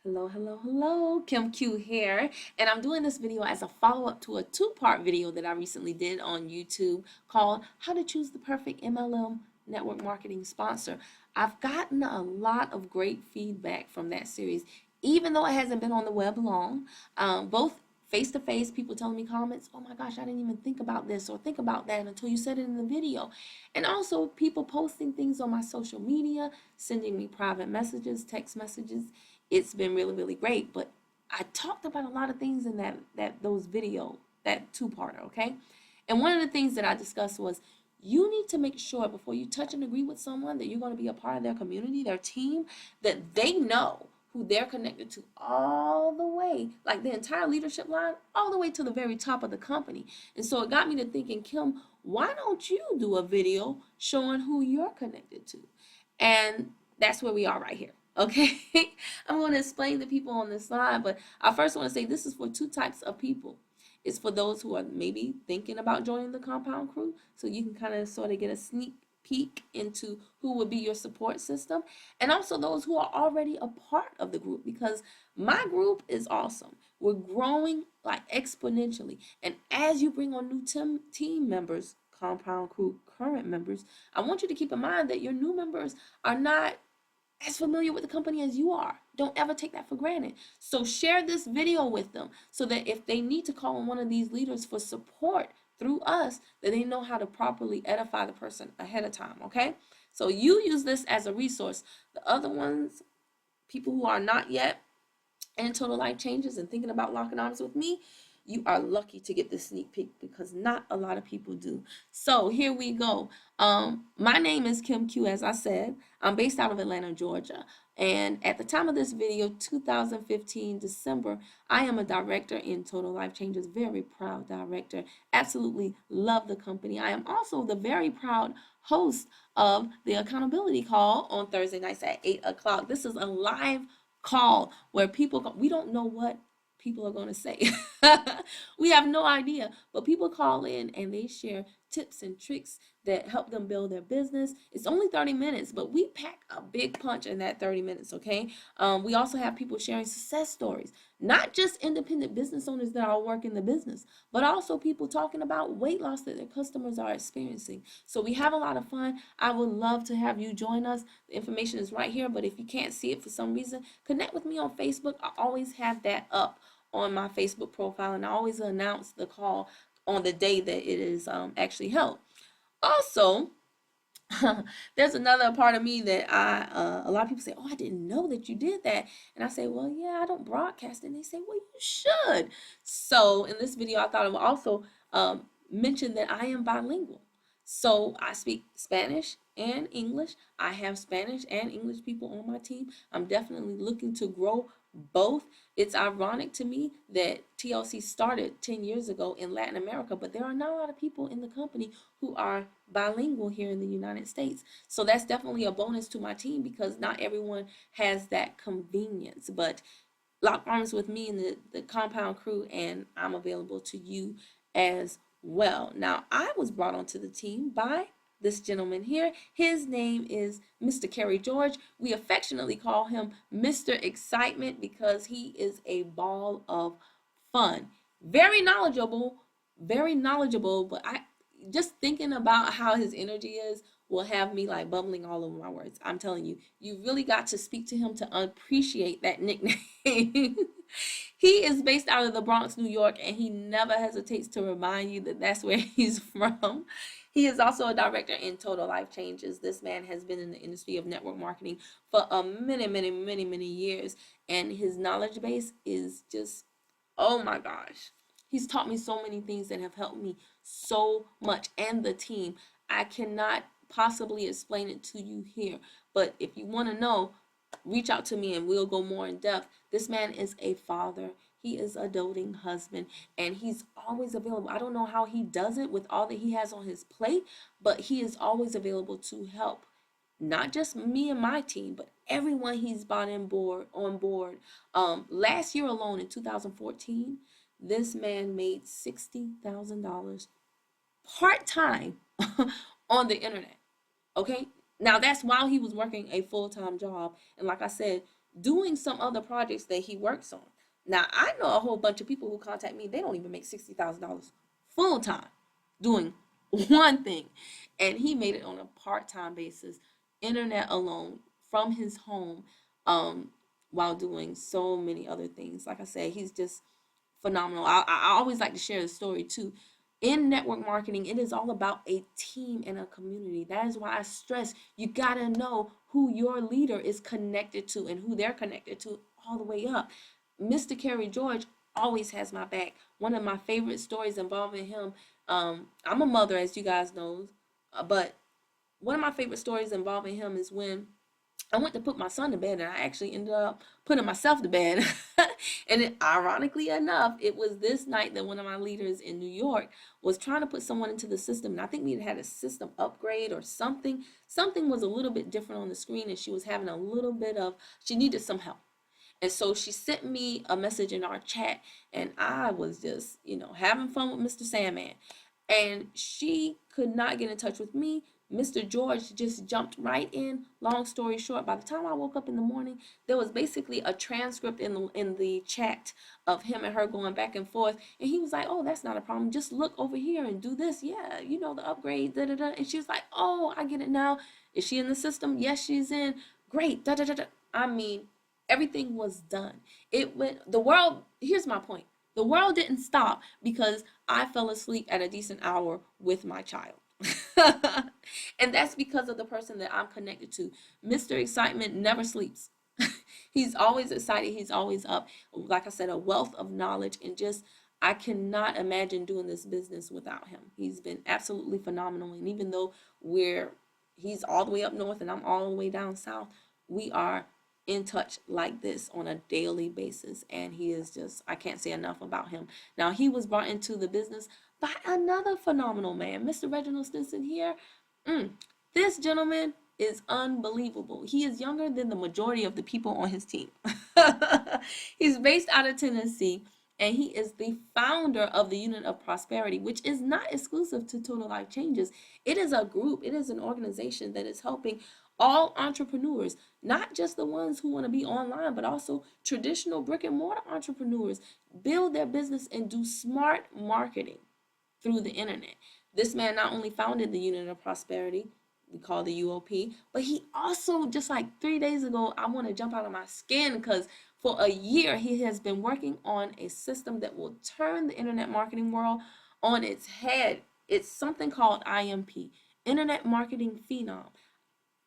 Hello, hello, hello. Kim Q here, and I'm doing this video as a follow-up to a two-part video that I recently did on YouTube called How to Choose the Perfect MLM Network Marketing Sponsor. I've gotten a lot of great feedback from that series, even though it hasn't been on the web long. Both face-to-face, people telling me comments, oh my gosh, I didn't even think about this or think about that until you said it in the video. And also people posting things on my social media, sending me private messages, text messages. It's been really, really great. But I talked about a lot of things in that two-parter, okay? And one of the things that I discussed was you need to make sure before you touch and agree with someone that you're going to be a part of their community, their team, that they know who they're connected to all the way, like the entire leadership line, all the way to the very top of the company. And so it got me to thinking, Kim, why don't you do a video showing who you're connected to? And that's where we are right here. Okay, I'm going to explain the people on this slide, but I first want to say this is for two types of people. It's for those who are maybe thinking about joining the compound crew, so you can kind of sort of get a sneak peek into who would be your support system, and also those who are already a part of the group, because my group is awesome. We're growing like exponentially, and as you bring on new team members, compound crew current members, I want you to keep in mind that your new members are not as familiar with the company as you are. Don't ever take that for granted. So share this video with them so that if they need to call on one of these leaders for support through us, that they know how to properly edify the person ahead of time, okay? So you use this as a resource. The other ones, people who are not yet in Total Life Changes and thinking about locking arms with me, you are lucky to get this sneak peek because not a lot of people do. So here we go. My name is Kim Q, as I said. I'm based out of Atlanta, Georgia. And at the time of this video, 2015, December, I am a director in Total Life Changes, very proud director. Absolutely love the company. I am also the very proud host of the accountability call on Thursday nights at 8 o'clock. This is a live call where we don't know what people are going to say. We have no idea, but people call in and they share tips and tricks that help them build their business. It's only 30 minutes, but we pack a big punch in that 30 minutes, okay? We also have people sharing success stories, not just independent business owners that are working the business, but also people talking about weight loss that their customers are experiencing. So we have a lot of fun. I would love to have you join us. The information is right here, but if you can't see it for some reason, connect with me on Facebook. I always have that up on my Facebook profile, and I always announce the call on the day that it is actually held. Also, there's another part of me that a lot of people say, oh, I didn't know that you did that. And I say, well, yeah, I don't broadcast it. And they say, well, you should. So in this video, I thought I would also mention that I am bilingual. So I speak Spanish and English. I have Spanish and English people on my team. I'm definitely looking to grow both. It's ironic to me that TLC started 10 years ago in Latin America, but there are not a lot of people in the company who are bilingual here in the United States. So that's definitely a bonus to my team because not everyone has that convenience. But lock arms with me and the compound crew, and I'm available to you as well. Now, I was brought onto the team by this gentleman here. His name is Mr. Kerry George. We affectionately call him Mr. Excitement because he is a ball of fun. Very knowledgeable, but I just thinking about how his energy is will have me like bubbling all over my words. I'm telling you, you really got to speak to him to appreciate that nickname. He is based out of the Bronx, New York, and he never hesitates to remind you that that's where he's from. He is also a director in Total Life Changes. This man has been in the industry of network marketing for a many years, and his knowledge base is just, oh my gosh. He's taught me so many things that have helped me so much, and the team. I cannot possibly explain it to you here, but if you want to know, reach out to me and we'll go more in depth. This man is a father. He is a doting husband, and he's always available. I don't know how he does it with all that he has on his plate, but he is always available to help not just me and my team, but everyone he's brought on board. Last year alone in 2014, this man made $60,000 part-time on the internet. Okay, now that's while he was working a full-time job, and like I said, doing some other projects that he works on. Now, I know a whole bunch of people who contact me, they don't even make $60,000 full time doing one thing. And he made it on a part time basis, internet alone, from his home, um, while doing so many other things. Like I said, he's just phenomenal. I always like to share the story too. In network marketing, it is all about a team and a community. That is why I stress you got to know who your leader is connected to and who they're connected to all the way up. Mr. Kerry George always has my back. One of my favorite stories involving him, I'm a mother, as you guys know, but one of my favorite stories involving him is when I went to put my son to bed, and I actually ended up putting myself to bed. And ironically enough, it was this night that one of my leaders in New York was trying to put someone into the system. And I think we had a system upgrade or something. Something was a little bit different on the screen, and she was having a little bit of, she needed some help. And so she sent me a message in our chat, and I was just, having fun with Mr. Sandman. And she could not get in touch with me. Mr. George just jumped right in. Long story short, by the time I woke up in the morning, there was basically a transcript in the chat of him and her going back and forth. And he was like, "Oh, that's not a problem. Just look over here and do this. Yeah, the upgrade, da da da." And she was like, "Oh, I get it now. Is she in the system? Yes, she's in. Great, da da da da." I mean, everything was done. It went, the world, here's my point. The world didn't stop because I fell asleep at a decent hour with my child. And that's because of the person that I'm connected to. Mr. Excitement never sleeps. He's always excited. He's always up. Like I said, a wealth of knowledge, and just, I cannot imagine doing this business without him. He's been absolutely phenomenal. And even though he's all the way up north and I'm all the way down south, we are in touch like this on a daily basis. And he is just, I can't say enough about him. Now, he was brought into the business by another phenomenal man, Mr. Reginald Stinson here. This gentleman is unbelievable. He is younger than the majority of the people on his team. He's based out of Tennessee, and he is the founder of the Unit of Prosperity, which is not exclusive to Total Life Changes. It is a group, it is an organization that is helping all entrepreneurs, not just the ones who want to be online, but also traditional brick and mortar entrepreneurs, build their business and do smart marketing through the internet. This man not only founded the Unit of Prosperity, we call the UOP, but he also, just like 3 days ago, I want to jump out of my skin because for a year he has been working on a system that will turn the internet marketing world on its head. It's something called IMP, Internet Marketing Phenom.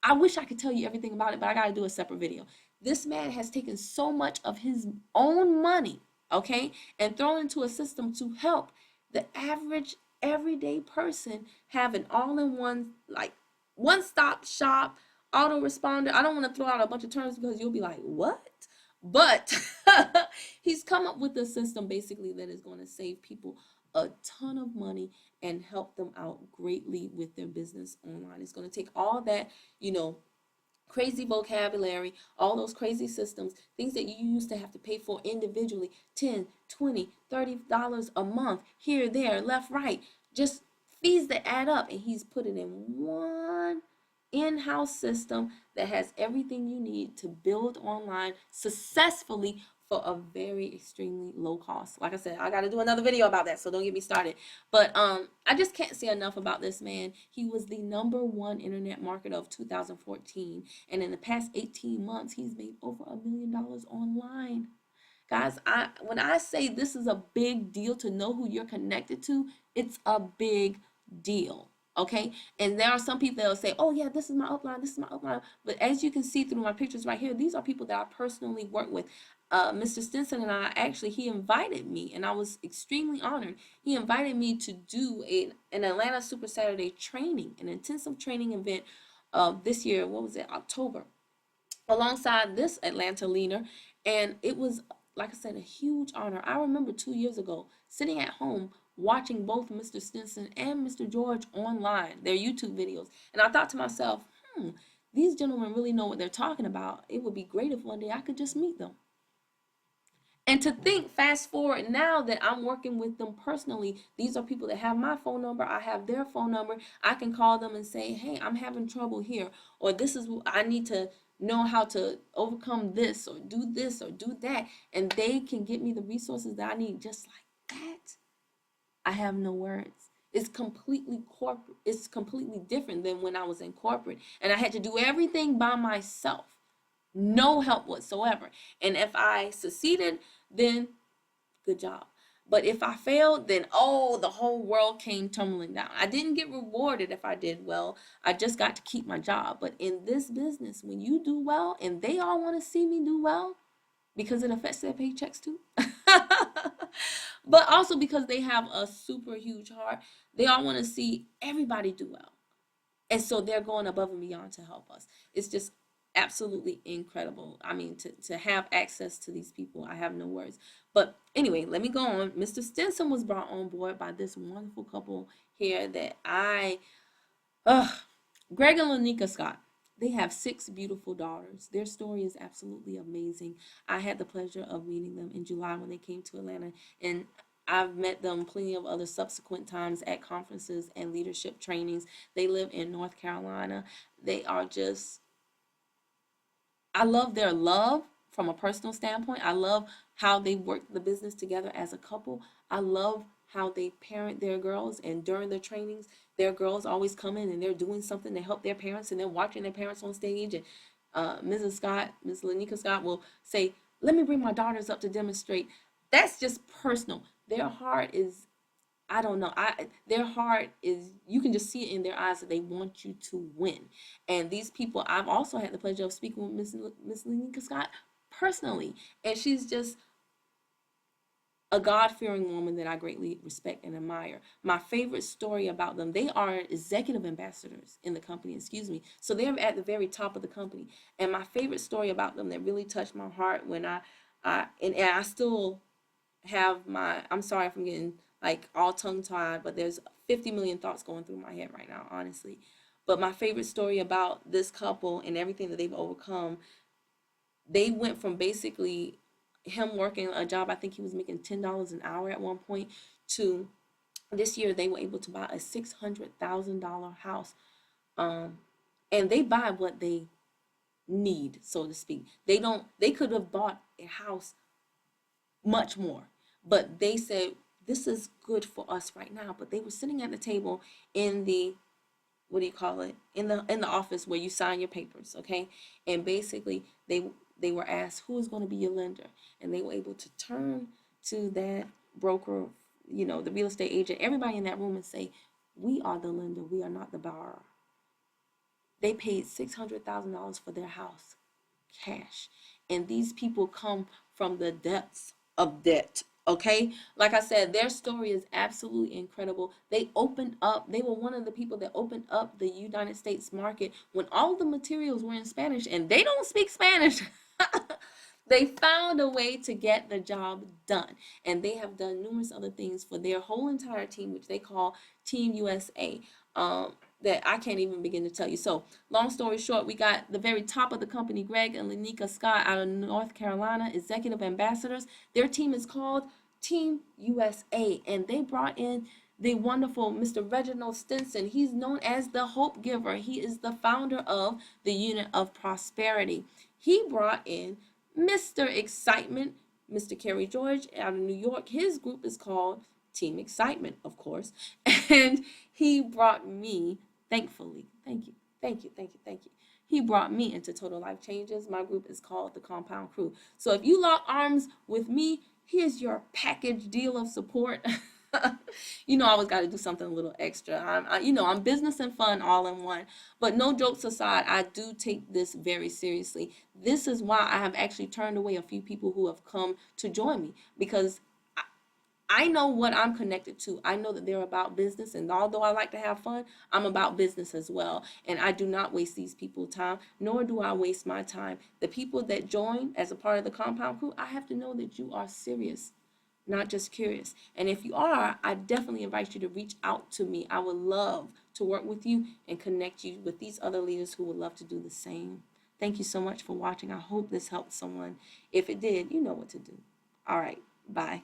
I wish I could tell you everything about it, but I got to do a separate video. This man has taken so much of his own money, okay, and thrown into a system to help the average everyday person have an all-in-one, like, one-stop shop autoresponder. I don't want to throw out a bunch of terms because you'll be like, what? But he's come up with a system basically that is going to save people a ton of money and help them out greatly with their business online. It's going to take all that, crazy vocabulary, all those crazy systems, things that you used to have to pay for individually, 10, 20, $30 a month, here, there, left, right, just fees that add up. And he's put it in one in-house system that has everything you need to build online successfully for a very extremely low cost. Like I said, I got to do another video about that, so don't get me started. But I just can't say enough about this man. He was the #1 internet marketer of 2014, and in the past 18 months, he's made over $1 million online. Guys, when I say this is a big deal to know who you're connected to, it's a big deal. Okay, and there are some people that will say, "Oh yeah, this is my upline, this is my upline." But as you can see through my pictures right here, these are people that I personally work with. Mr. Stinson and I, actually, he invited me, and I was extremely honored. He invited me to do an Atlanta Super Saturday training, an intensive training event this year. What was it? October, alongside this Atlanta leader, and it was, like I said, a huge honor. I remember 2 years ago sitting at home watching both Mr. Stinson and Mr. George online, their YouTube videos. And I thought to myself, these gentlemen really know what they're talking about. It would be great if one day I could just meet them. And to think, fast forward now that I'm working with them personally, these are people that have my phone number, I have their phone number, I can call them and say, hey, I'm having trouble here, or this is, I need to know how to overcome this or do that, and they can get me the resources that I need just like that. I have no words. It's completely corporate. It's completely different than when I was in corporate and I had to do everything by myself. No help whatsoever. And if I succeeded, then good job. But if I failed, then oh, the whole world came tumbling down. I didn't get rewarded if I did well. I just got to keep my job. But in this business, when you do well and they all want to see me do well, because it affects their paychecks too. But also because they have a super huge heart, they all want to see everybody do well. And so they're going above and beyond to help us. It's just absolutely incredible. I mean, to have access to these people, I have no words. But anyway, let me go on. Mr. Stinson was brought on board by this wonderful couple here that Greg and Lanika Scott. They have 6 beautiful daughters. Their story is absolutely amazing. I had the pleasure of meeting them in July when they came to Atlanta, and I've met them plenty of other subsequent times at conferences and leadership trainings. They live in North Carolina. They are just, I love their love from a personal standpoint. I love how they work the business together as a couple. I love how they parent their girls, and during their trainings, their girls always come in and they're doing something to help their parents, and they're watching their parents on stage. And Mrs. Scott, Ms. Lanika Scott will say, "Let me bring my daughters up to demonstrate." That's just personal. Their heart is, I don't know. Their heart is, you can just see it in their eyes that they want you to win. And these people, I've also had the pleasure of speaking with Miss Lanika Scott personally, and she's just a God-fearing woman that I greatly respect and admire. My favorite story about them, they are executive ambassadors in the company, excuse me. So they're at the very top of the company. And my favorite story about them that really touched my heart when and I still have I'm sorry if I'm getting like all tongue-tied, but there's 50 million thoughts going through my head right now, honestly. But my favorite story about this couple and everything that they've overcome, they went from basically him working a job, I think he was making $10 an hour at one point, to this year they were able to buy a $600,000 house. And they buy what they need, so to speak. They could have bought a house much more, but they said this is good for us right now. But they were sitting at the table in the, what do you call it, in the office where you sign your papers, okay? And basically they were asked, who is going to be your lender? And they were able to turn to that broker, the real estate agent, everybody in that room, and say, we are the lender, we are not the borrower. They paid $600,000 for their house, cash. And these people come from the depths of debt. Okay, like I said, their story is absolutely incredible. They were one of the people that opened up the United States market when all the materials were in Spanish, and they don't speak Spanish. They found a way to get the job done, and they have done numerous other things for their whole entire team, which they call Team USA. That I can't even begin to tell you. So, long story short, we got the very top of the company, Greg and Lanika Scott out of North Carolina, executive ambassadors. Their team is called Team USA, and they brought in the wonderful Mr. Reginald Stinson. He's known as the Hope Giver. He is the founder of the Unit of Prosperity. He brought in Mr. Excitement, Mr. Kerry George out of New York. His group is called Team Excitement, of course. And he brought me, thankfully, thank you. He brought me into Total Life Changes. My group is called the Compound Crew. So if you lock arms with me, here's your package deal of support. I always got to do something a little extra. I'm business and fun all in one. But no jokes aside, I do take this very seriously. This is why I have actually turned away a few people who have come to join me, because I know what I'm connected to. I know that they're about business, and although I like to have fun, I'm about business as well. And I do not waste these people's time, nor do I waste my time. The people that join as a part of the Compound Crew, I have to know that you are serious, not just curious. And if you are, I definitely invite you to reach out to me. I would love to work with you and connect you with these other leaders who would love to do the same. Thank you so much for watching. I hope this helped someone. If it did, you know what to do. All right, bye.